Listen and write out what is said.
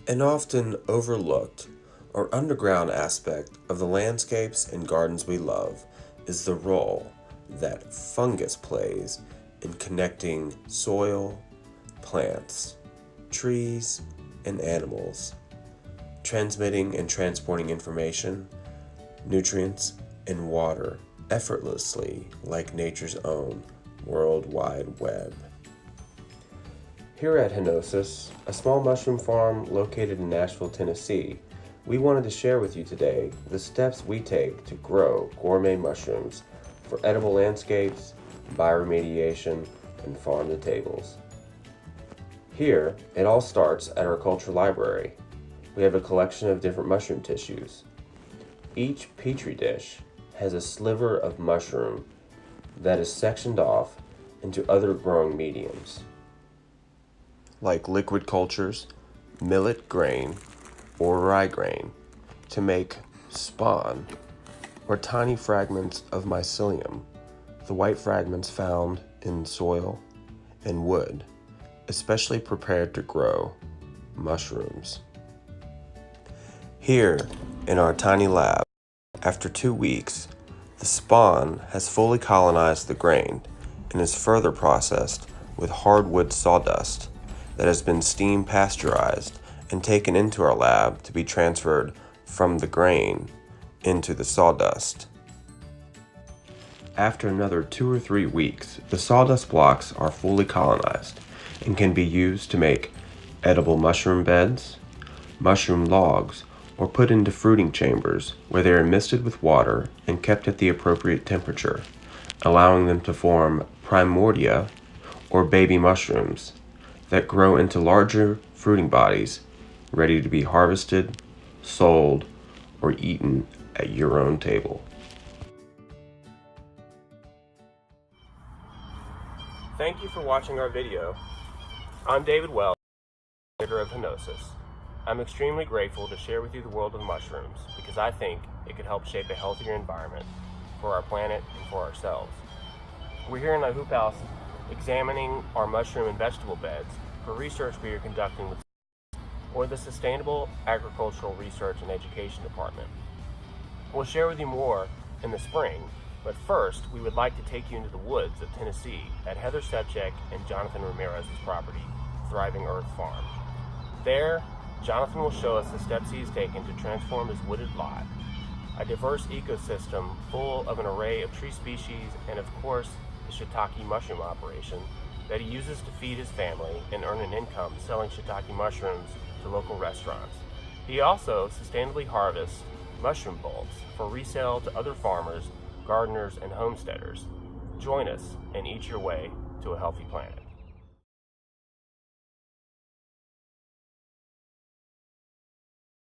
An often overlooked or underground aspect of the landscapes and gardens we love is the role that fungus plays in connecting soil, plants, trees, and animals, transmitting and transporting information, nutrients, and water effortlessly like nature's own World Wide Web. Here at Henosis, a small mushroom farm located in Nashville, Tennessee, we wanted to share with you today the steps we take to grow gourmet mushrooms for edible landscapes, bioremediation, and farm to tables. Here, it all starts at our culture library. We have a collection of different mushroom tissues. Each petri dish has a sliver of mushroom that is sectioned off into other growing mediums, like liquid cultures, millet grain, or rye grain, to make spawn, or tiny fragments of mycelium, the white fragments found in soil and wood, especially prepared to grow mushrooms. Here, in our tiny lab, after 2 weeks, the spawn has fully colonized the grain and is further processed with hardwood sawdust that has been steam pasteurized and taken into our lab to be transferred from the grain into the sawdust. After another 2 or 3 weeks, the sawdust blocks are fully colonized and can be used to make edible mushroom beds, mushroom logs, or put into fruiting chambers where they are misted with water and kept at the appropriate temperature, allowing them to form primordia, or baby mushrooms, that grow into larger fruiting bodies, ready to be harvested, sold, or eaten at your own table. Thank you for watching our video. I'm David Wells, editor of Henosis. I'm extremely grateful to share with you the world of mushrooms because I think it could help shape a healthier environment for our planet and for ourselves. We're here in the Hoop House examining our mushroom and vegetable beds for research we are conducting with or the Sustainable Agricultural Research and Education Department. We'll share with you more in the spring, but first we would like to take you into the woods of Tennessee at Heather Sebchek and Jonathan Ramirez's property, Thriving Earth Farm. There, Jonathan will show us the steps he has taken to transform his wooded lot, a diverse ecosystem full of an array of tree species and of course the shiitake mushroom operation that he uses to feed his family and earn an income selling shiitake mushrooms to local restaurants. He also sustainably harvests mushroom bulbs for resale to other farmers, gardeners, and homesteaders. Join us and eat your way to a healthy planet.